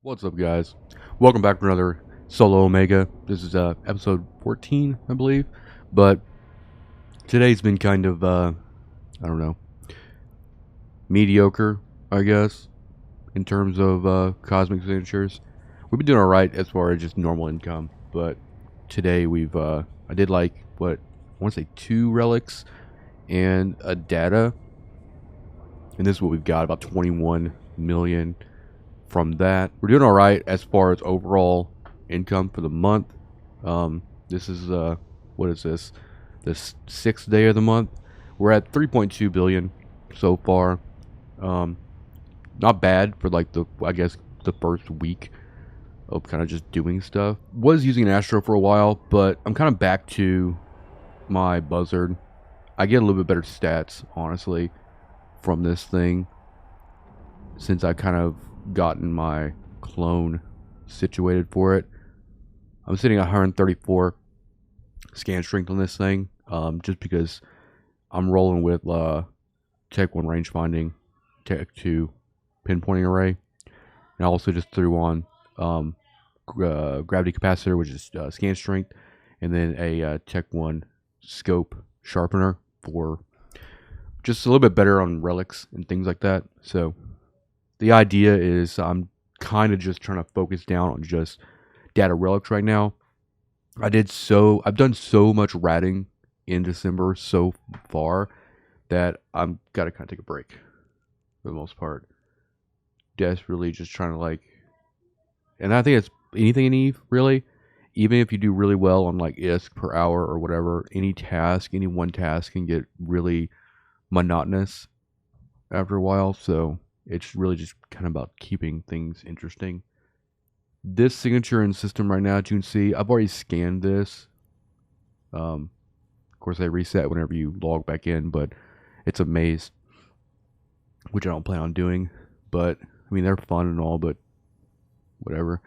What's up, guys? Welcome back to another Solo Omega. This is episode 14, I believe. But today's been kind of, I don't know, mediocre, I guess, in terms of cosmic signatures. We've been doing alright as far as just normal income, but today I did like, I want to say 2 relics and a data. And this is what we've got, about 21 million from that. We're doing all right as far as overall income for the month. This is what is this? The 6th day of the month. We're at 3.2 billion so far. Not bad for like I guess the first week of kind of just doing stuff. Was using an Astro for a while, but I'm kind of back to my Buzzard. I get a little bit better stats, honestly, from this thing, since I kind of gotten my clone situated for it. I'm sitting at 134 scan strength on this thing, just because I'm rolling with Tech 1 range finding, Tech 2 pinpointing array, and I also just threw on gravity capacitor, which is scan strength, and then a Tech 1 scope sharpener for just a little bit better on relics and things like that. So the idea is I'm kind of just trying to focus down on just data relics right now. I've done so much ratting in December so far that I'm gotta kind of take a break for the most part. Desperately just trying to and I think it's anything in Eve, really. Even if you do really well on like ISK per hour or whatever, any one task can get really monotonous after a while. So it's really just kind of about keeping things interesting. This signature and system right now, as you can see, I've already scanned this. Of course, they reset whenever you log back in, but it's a maze, which I don't plan on doing. But I mean, they're fun and all, but whatever.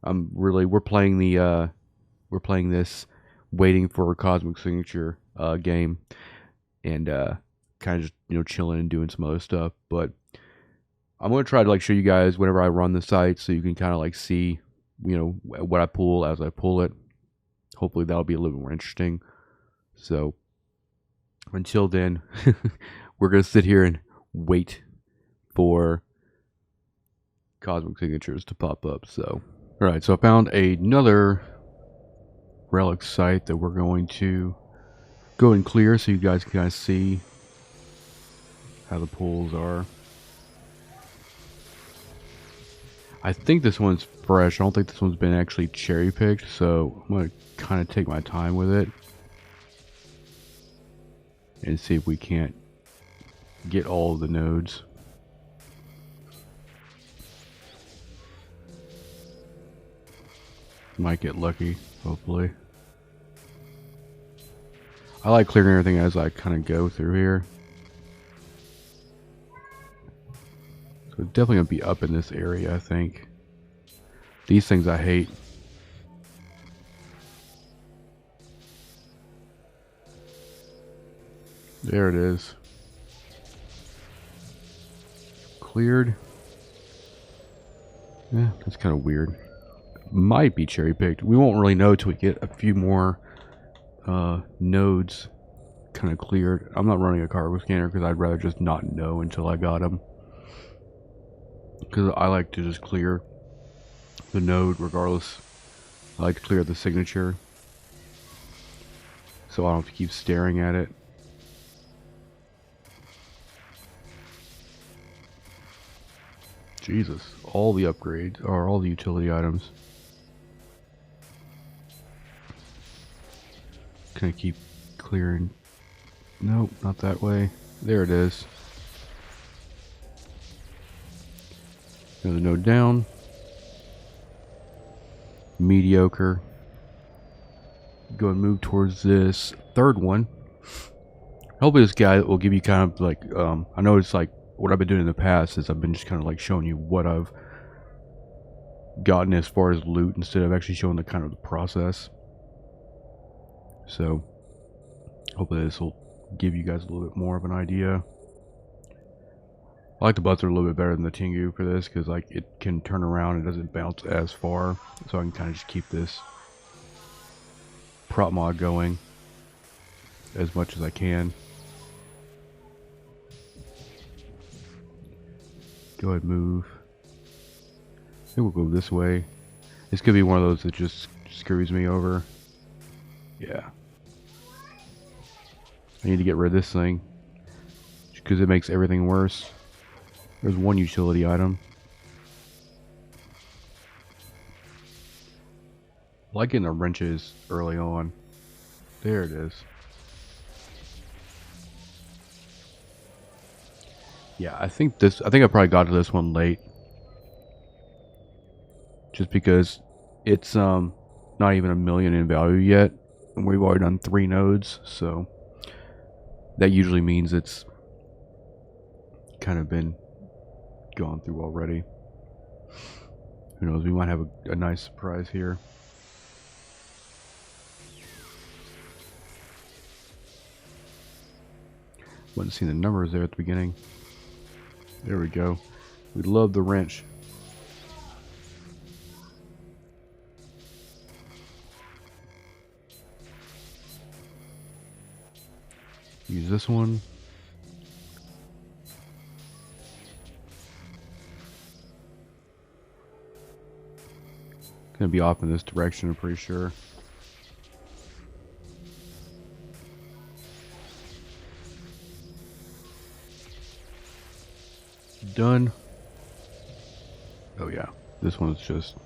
We're playing this waiting for a cosmic signature game, and kind of just chilling and doing some other stuff. But I'm going to try to show you guys whenever I run the site, so you can kind of see what I pull as I pull it. Hopefully that'll be a little bit more interesting. So until then, we're going to sit here and wait for cosmic signatures to pop up. So alright, so I found another relic site that we're going to go and clear so you guys can kind of see how the pulls are. I think this one's fresh. I don't think this one's been actually cherry picked, so I'm going to kind of take my time with it and see if we can't get all of the nodes. Might get lucky, hopefully. I like clearing everything as I kind of go through here. So it's definitely going to be up in this area, I think. These things I hate. There it is. Cleared. Yeah, that's kind of weird. Might be cherry picked. We won't really know till we get a few more nodes kind of cleared. I'm not running a cargo scanner because I'd rather just not know until I got them. Because I like to just clear the node regardless. I like to clear the signature, so I don't have to keep staring at it. Jesus, all the upgrades, or all the utility items. Can I keep clearing? Nope, not that way. There it is. Another node down. Mediocre. Go and move towards this third one. Hopefully this guy will give you kind of I know it's what I've been doing in the past is I've been just kind of showing you what I've gotten as far as loot instead of actually showing the kind of the process. So hopefully this will give you guys a little bit more of an idea. I like the Buzzer a little bit better than the Tengu for this because like it can turn around and doesn't bounce as far, so I can kind of just keep this prop mod going as much as I can. Go ahead, move. I think we'll go this way. This could be one of those that just screws me over. Yeah. I need to get rid of this thing because it makes everything worse. There's one utility item. I like getting the wrenches early on. There it is. Yeah, I think I probably got to this one late. Just because it's not even 1 million in value yet. And we've already done 3 nodes, so that usually means it's kind of been gone through already. Who knows, we might have a nice surprise here. Wasn't seeing the numbers there at the beginning. There we go. We love the wrench. Use this one. Gonna be off in this direction, I'm pretty sure. Done. Oh yeah, this one's just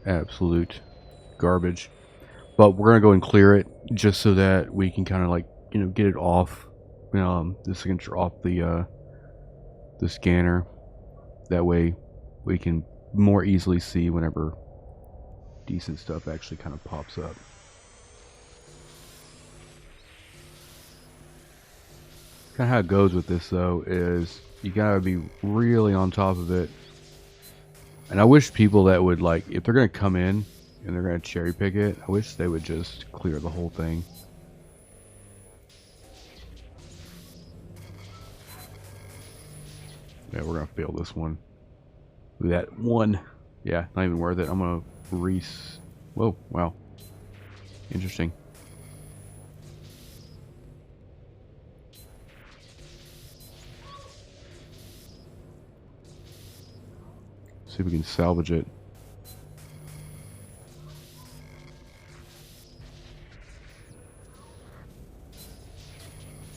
absolute garbage. But we're gonna go and clear it just so that we can kind of like, you know, get it off, the signature off the scanner. That way we can more easily see whenever decent stuff actually kind of pops up. Kind of how it goes with this though is you gotta be really on top of it. And I wish people that would, like, if they're gonna come in and they're gonna cherry pick it, I wish they would just clear the whole thing. Yeah, we're gonna fail this one. That one, yeah, not even worth it. I'm gonna whoa, wow, interesting. See if we can salvage it.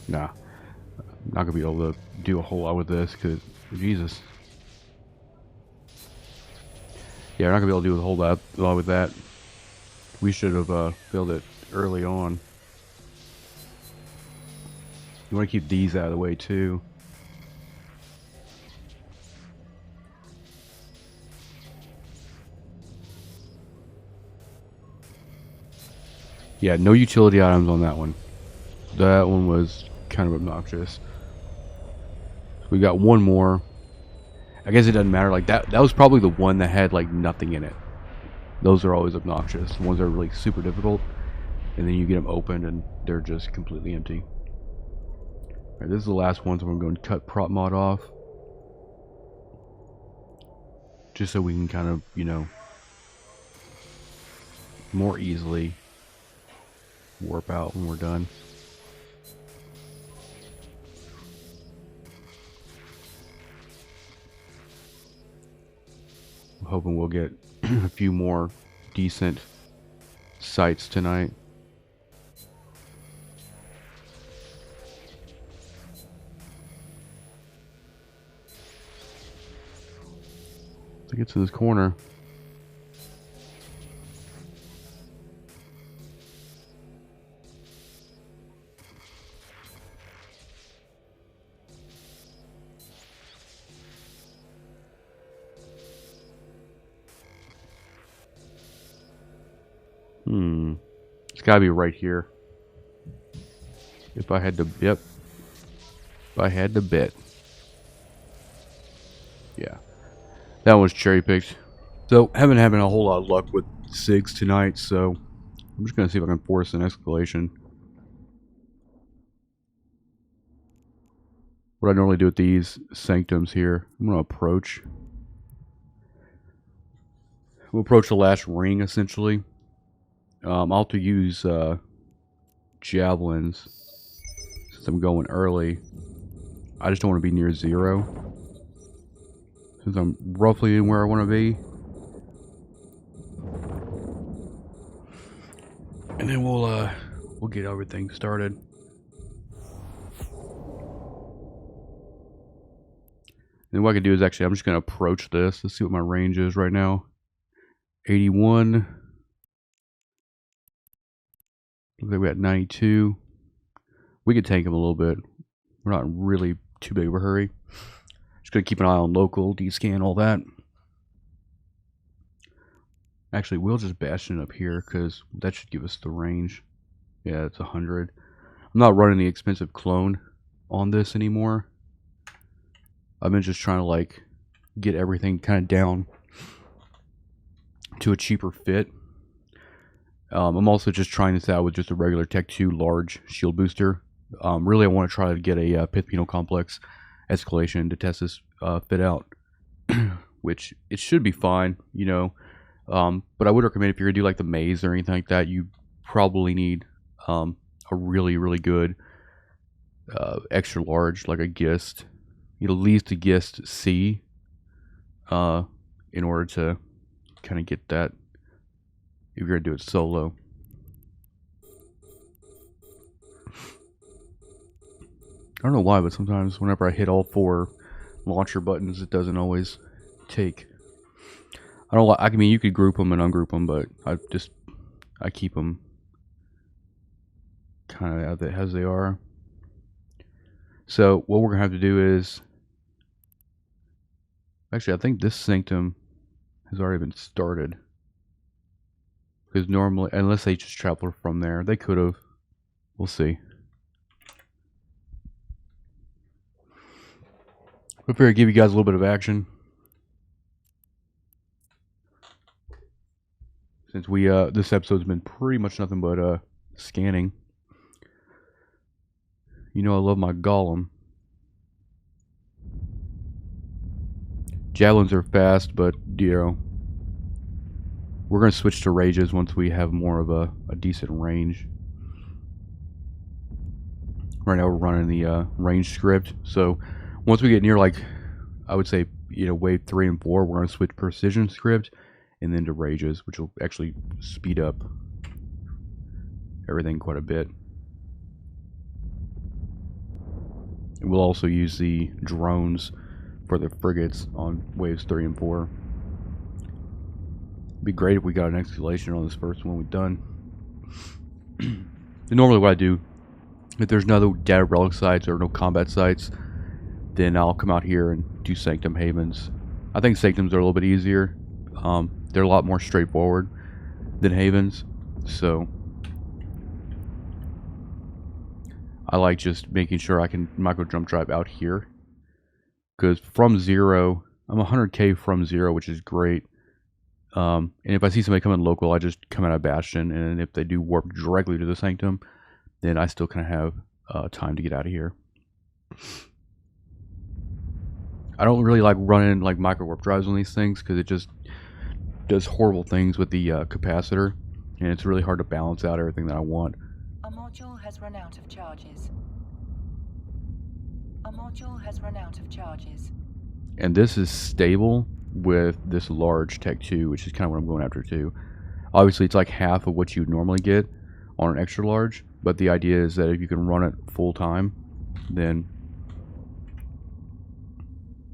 Nah, I'm not gonna be able to do a whole lot with this because Jesus. Yeah, we're not gonna be able to do a whole lot with that. We should have filled it early on. You want to keep these out of the way too. Yeah, no utility items on that one. That one was kind of obnoxious. We got one more. I guess it doesn't matter. Like that was probably the one that had like nothing in it. Those are always obnoxious. The ones that are really super difficult, and then you get them opened and they're just completely empty. Alright, this is the last one, so I'm going to cut prop mod off. Just so we can kind of, you know, more easily warp out when we're done. I'm hoping we'll get a few more decent sights tonight. To get to this corner. It's gotta be right here. If I had to, yep. If I had to bet. Yeah. That was cherry picked. So, haven't having a whole lot of luck with SIGs tonight, so I'm just gonna see if I can force an escalation. what I normally do with these sanctums here, I'm going to approach. We'll approach the last ring, essentially. I'll have to use javelins since I'm going early. I just don't want to be near 0. Since I'm roughly in where I want to be. And then we'll get everything started. Then what I can do is actually, I'm just going to approach this. Let's see what my range is right now. 81. Looks like we got 92. We could tank him a little bit. We're not really too big of a hurry. Just going to keep an eye on local, descan, all that. Actually, we'll just Bastion up here because that should give us the range. Yeah, it's 100. I'm not running the expensive clone on this anymore. I've been just trying to like get everything kind of down to a cheaper fit. I'm also just trying this out with just a regular Tech 2 large shield booster. Really, I want to try to get a Pith Penal Complex escalation to test this fit out, which it should be fine, you know. But I would recommend if you're gonna do like the maze or anything like that, you probably need a really good extra large, like a Gist. You know, at least a Gist C, in order to kind of get that. If you're gonna do it solo. I don't know why, but sometimes whenever I hit all 4 launcher buttons, it doesn't always take. I don't like. I mean, you could group them and ungroup them, but I keep them kind of as they are. So what we're gonna have to do is, actually, I think this sanctum has already been started. Because normally, unless they just travel from there, they could have. We'll see. I figured I'd give you guys a little bit of action. Since we, this episode's been pretty much nothing but, scanning. You know I love my Golem. Javelins are fast, but, you know, we're going to switch to rages once we have more of a decent range. Right now we're running the range script, so once we get near, like, I would say, you know, wave 3 and 4, we're going to switch precision script and then to rages, which will actually speed up everything quite a bit. And we'll also use the drones for the frigates on waves 3 and 4. It'd be great if we got an escalation on this first one we've done. And normally what I do, if there's no data relic sites or no combat sites, then I'll come out here and do Sanctum Havens. I think Sanctums are a little bit easier. They're a lot more straightforward than Havens, so I like just making sure I can micro jump drive out here. Because from 0, I'm 100k from 0, which is great. And if I see somebody coming local, I just come out of Bastion, and if they do warp directly to the Sanctum, then I still kind of have time to get out of here. I don't really like running like micro warp drives on these things because it just does horrible things with the capacitor, and it's really hard to balance out everything that I want. A module has run out of charges. A module has run out of charges. And this is stable with this large Tech 2, which is kind of what I'm going after too. Obviously, it's like half of what you would normally get on an extra large, but the idea is that if you can run it full time, then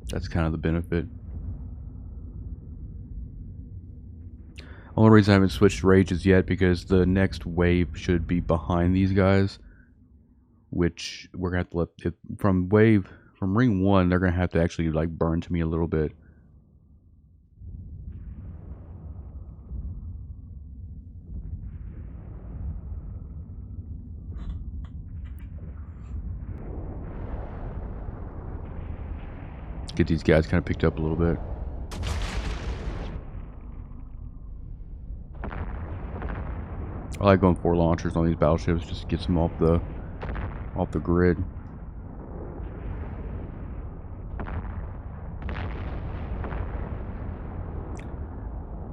that's kind of the benefit. Only reason I haven't switched rages yet because the next wave should be behind these guys, which we're gonna have to let it, from ring 1, they're gonna have to actually like burn to me a little bit. Get these guys kind of picked up a little bit. I like going 4 launchers on these battleships just to get them off the grid.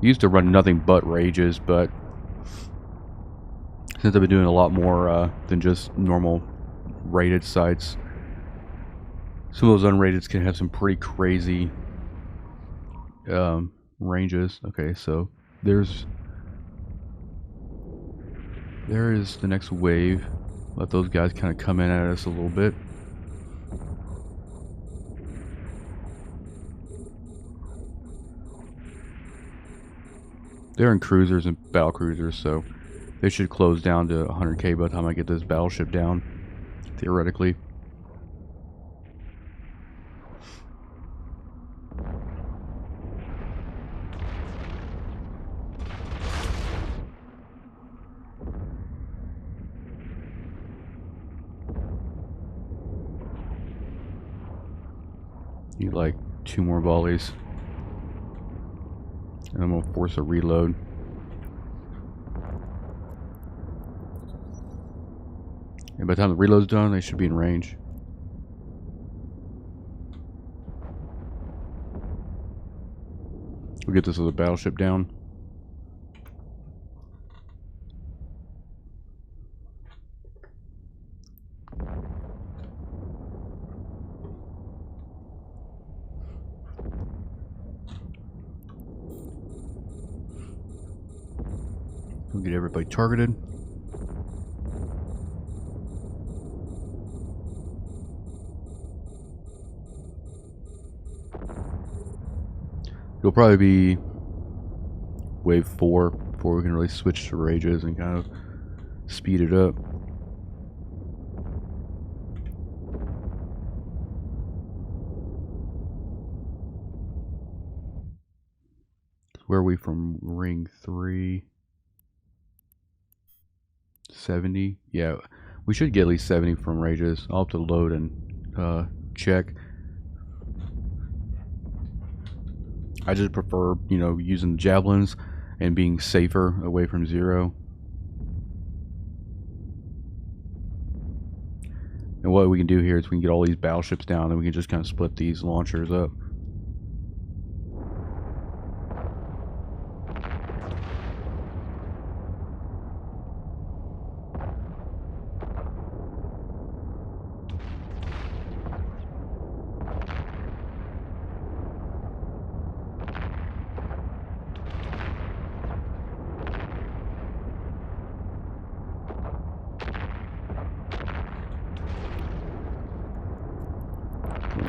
Used to run nothing but rages, but since I've been doing a lot more than just normal rated sites, some of those unrated can have some pretty crazy ranges. Okay, so there is the next wave. Let those guys kind of come in at us a little bit. They're in cruisers and battle cruisers, so they should close down to 100k by the time I get this battleship down, theoretically. Need like 2 more volleys. And I'm gonna force a reload. And by the time the reload's done, they should be in range. We'll get this other battleship down. We'll get everybody targeted. It'll probably be wave 4 before we can really switch to rages and kind of speed it up. Where are we from ring 3? 70? Yeah, we should get at least 70 from rages. I'll have to load and check. I just prefer, you know, using the javelins and being safer away from 0. And what we can do here is we can get all these battleships down and we can just kind of split these launchers up.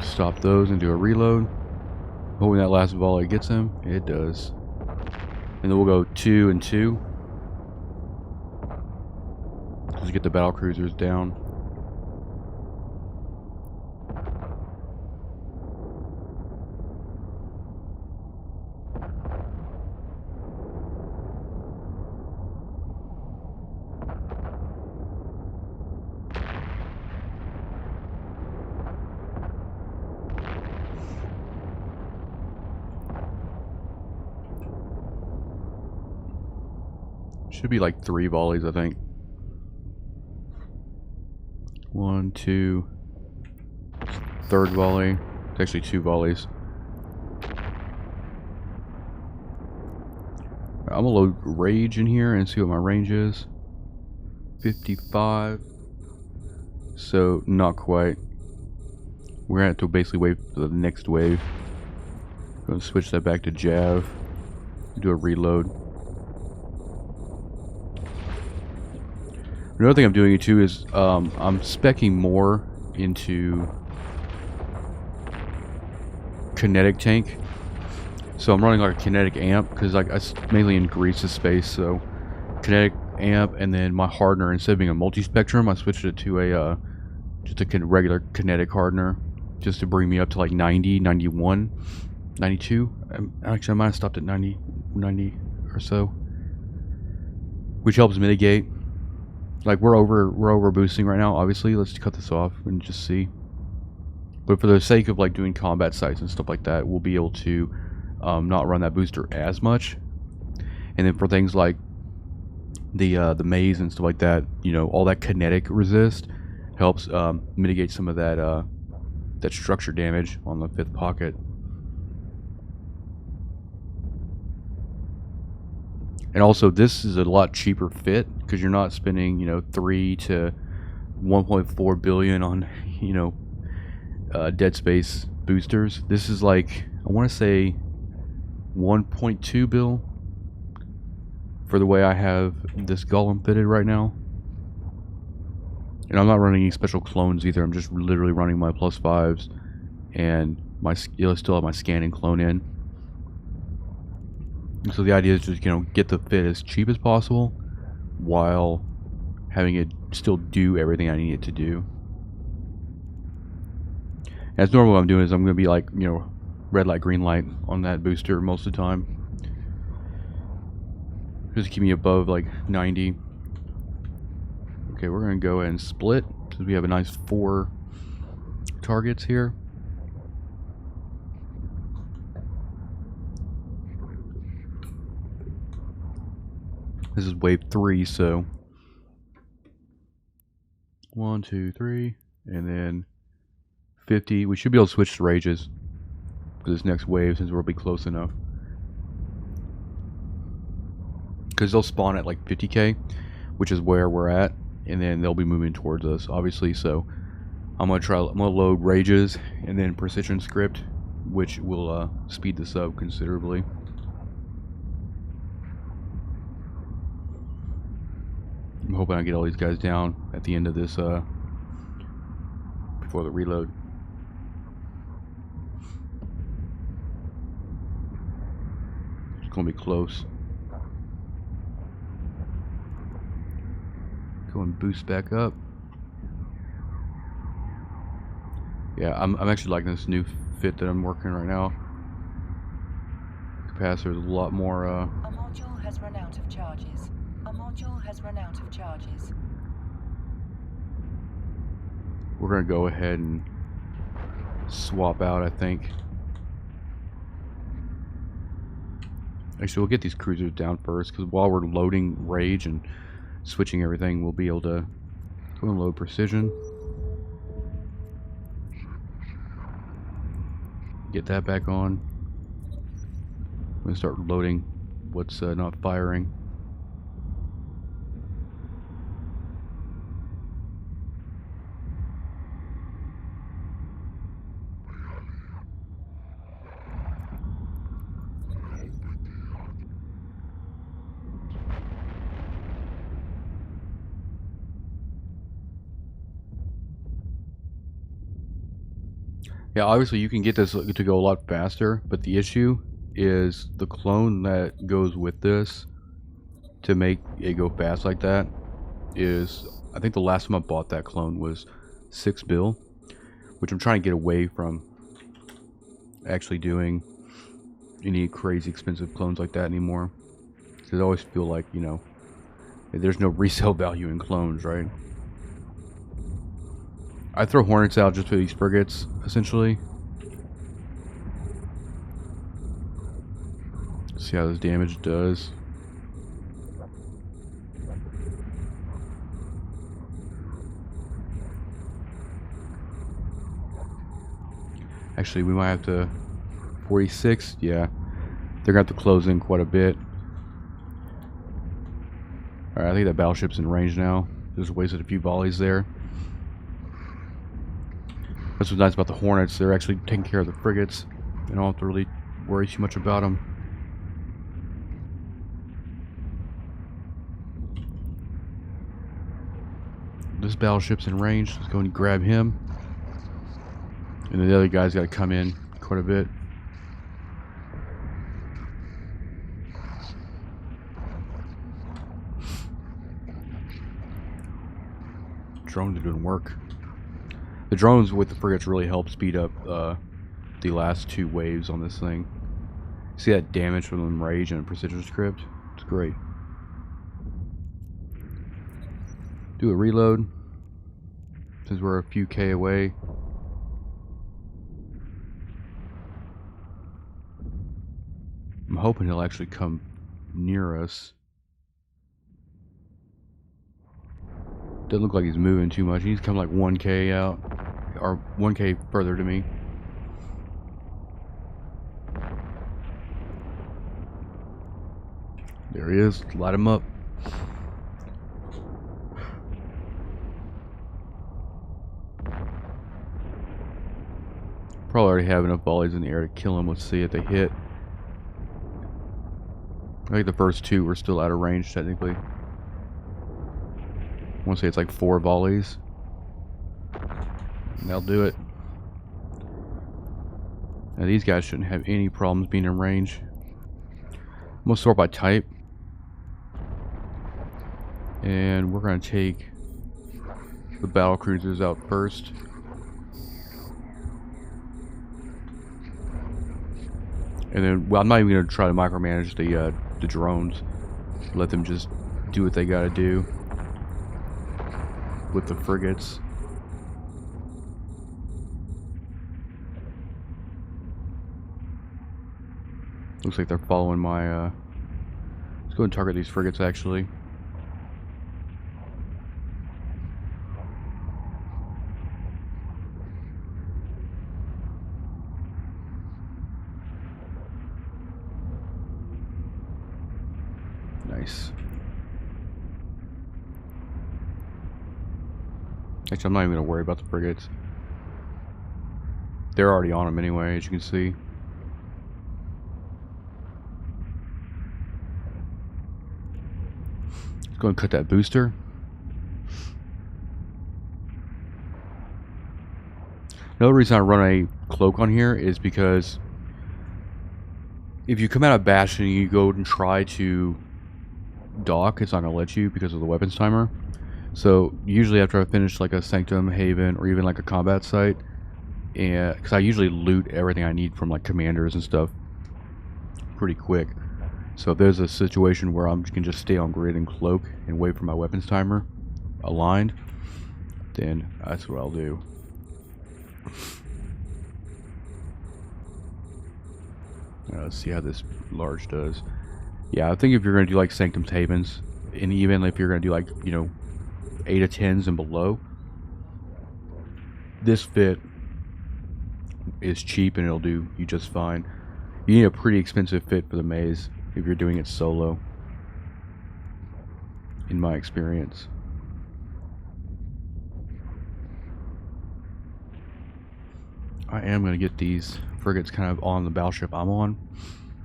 Stop those and do a reload. Hoping that last volley gets him. It does. And then we'll go 2 and 2. Just get the battle cruisers down. Should be like 3 volleys, I think. 1, 2. Third volley. It's actually 2 volleys. I'm gonna load rage in here and see what my range is. 55. So not quite. We're gonna have to basically wait for the next wave. Gonna switch that back to Jav. Do a reload. Another thing I'm doing too is I'm speccing more into kinetic tank. So I'm running like a kinetic amp because like I mainly in Greece's space. So kinetic amp, and then my hardener, instead of being a multi-spectrum, I switched it to a just a regular kinetic hardener, just to bring me up to like 90, 91, 92. Actually, I might have stopped at 90 or so, which helps mitigate. Like we're over boosting right now, obviously. Let's cut this off and just see. But for the sake of like doing combat sites and stuff like that, we'll be able to not run that booster as much. And then for things like the maze and stuff like that, you know, all that kinetic resist helps mitigate some of that that structure damage on the 5th pocket. And also, this is a lot cheaper fit because you're not spending, you know, 3 to 1.4 billion on, you know, dead space boosters. This is like, I want to say 1.2 bill for the way I have this Golem fitted right now. And I'm not running any special clones either. I'm just literally running my +5s and my still have my scan and clone in. And so the idea is just, you know, get the fit as cheap as possible while having it still do everything I need it to do. As normal, what I'm doing is I'm going to be like, you know, red light, green light on that booster most of the time. Just keep me above like 90. Okay, we're going to go ahead and split because we have a nice 4 targets here. This is wave 3, so 1, 2, 3, and then 50. We should be able to switch to rages for this next wave since we'll be close enough. Because they'll spawn at like 50k, which is where we're at, and then they'll be moving towards us, obviously. So I'm gonna load rages and then precision script, which will speed this up considerably. I'm hoping I get all these guys down at the end of this before the reload. It's gonna be close. Go and boost back up. Yeah, I'm actually liking this new fit that I'm working right now. Capacitor is a lot more. A module has run out of charges. A module has run out of charges. We're gonna go ahead and swap out, I think. Actually, we'll get these cruisers down first, because while we're loading rage and switching everything, we'll be able to go and load precision. Get that back on. I'm gonna start loading what's not firing. Yeah, obviously you can get this to go a lot faster, but the issue is the clone that goes with this to make it go fast like that is, I think the last time I bought that clone was 6 bill, which I'm trying to get away from actually doing any crazy expensive clones like that anymore. Because I always feel like, you know, there's no resale value in clones, right? I throw Hornets out just for these frigates, essentially. See how this damage does. Actually, we might have to... 46? Yeah. They're going to have to close in quite a bit. Alright, I think that battleship's in range now. Just wasted a few volleys there. That's what's nice about the Hornets. They're actually taking care of the frigates. You don't have to really worry too much about them. This battleship's in range. Let's go and grab him. And then the other guy's got to come in quite a bit. Drones are doing work. The drones with the frigates really help speed up the last 2 waves on this thing. See that damage from the rage and precision script? It's great. Do a reload since we're a few K away. I'm hoping he'll actually come near us. Doesn't look like he's moving too much. He's come like 1K out, or 1K further to me. There he is. Light him up. Probably already have enough volleys in the air to kill him. Let's see if they hit. I think the first two were still out of range, technically. I want to say it's like 4 volleys. And they'll do it. Now these guys shouldn't have any problems being in range. I'm going to sort by type. And we're going to take the battle cruisers out first. And then, well, I'm not even going to try to micromanage the drones. Let them just do what they got to do with the frigates. Looks like they're following my, let's go and target these frigates, actually. Nice. Actually, I'm not even going to worry about the frigates. They're already on them anyway, as you can see. Let's go and cut that booster. Another reason I run a cloak on here is because if you come out of Bastion and you go and try to dock, it's not going to let you because of the weapons timer. So usually after I finish like a Sanctum, Haven, or even like a combat site, and because I usually loot everything I need from like commanders and stuff pretty quick. So if there's a situation where I can just stay on grid and cloak and wait for my weapons timer aligned, then that's what I'll do. Let's see how this large does. Yeah, I think if you're going to do like Sanctum Havens, and even if you're going to do like, you know, 8 of 10s and below, this fit is cheap and it'll do you just fine. You need a pretty expensive fit for the maze if you're doing it solo, in my experience. I am going to get these frigates kind of on the battleship I'm on,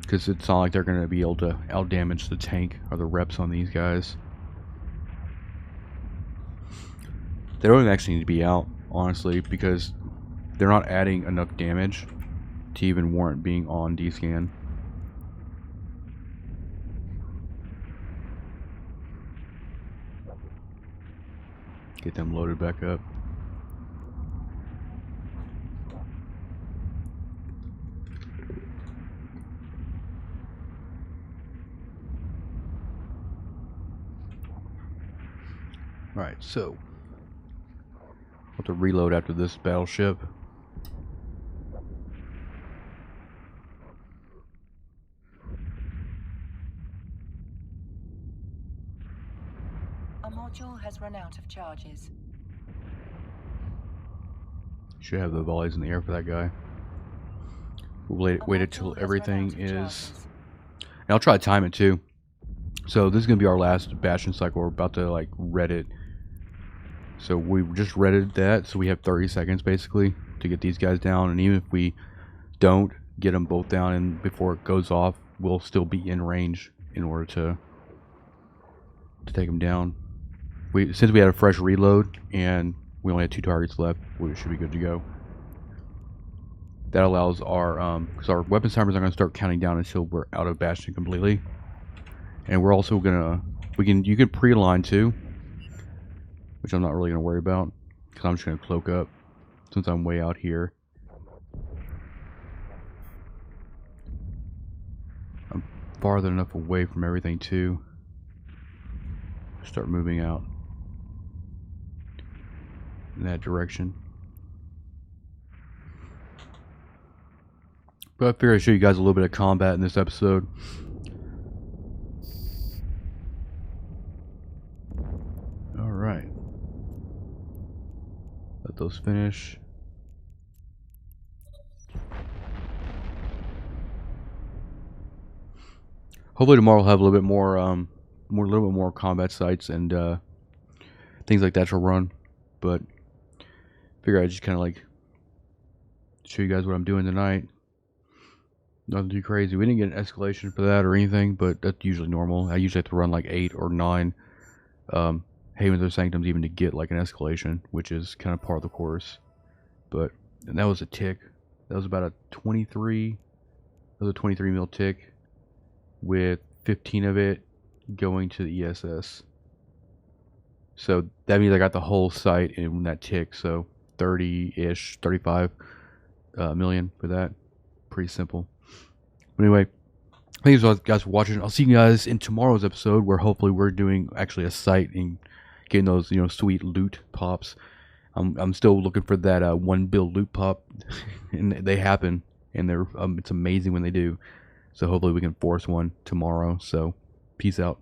because it's not like they're going to be able to out-damage the tank or the reps on these guys. They don't actually need to be out, honestly, because they're not adding enough damage to even warrant being on D-scan. Get them loaded back up. Alright, so I'll have to reload after this battleship. A module has run out of charges. Should have the volleys in the air for that guy. We'll wait until everything is... And I'll try to time it too. So this is going to be our last Bastion cycle. We're about to like red it. So we just redded that, so we have 30 seconds basically to get these guys down, and even if we don't get them both down and before it goes off, we'll still be in range in order to take them down. Since we had a fresh reload and we only had 2 targets left, we should be good to go. That allows our because our weapons timers are going to start counting down until we're out of Bastion completely, and we're also gonna you can pre-align too, which I'm not really going to worry about, because I'm just going to cloak up since I'm way out here. I'm farther enough away from everything to start moving out in that direction. But I figured I'd show you guys a little bit of combat in this episode. Alright. Let those finish. hopefully tomorrow we'll have a little bit more, little bit more combat sites and things like that to run. But figure I'd just kind of like show you guys what I'm doing tonight. Nothing too crazy. We didn't get an escalation for that or anything, but that's usually normal. I usually have to run like 8 or 9 Havens or Sanctums even to get like an escalation, which is kind of part of the course. But and that was a tick. That was about a 23. That was a 23 mil tick, with 15 of it going to the ESS. So that means I got the whole site in that tick. So 30-ish, 35 million for that. Pretty simple. But anyway, thank you guys for watching. I'll see you guys in tomorrow's episode, where hopefully we're doing actually a site and getting those sweet loot pops. I'm still looking for that 1 bill loot pop, and they happen, and they're it's amazing when they do. So hopefully we can force one tomorrow. So peace out.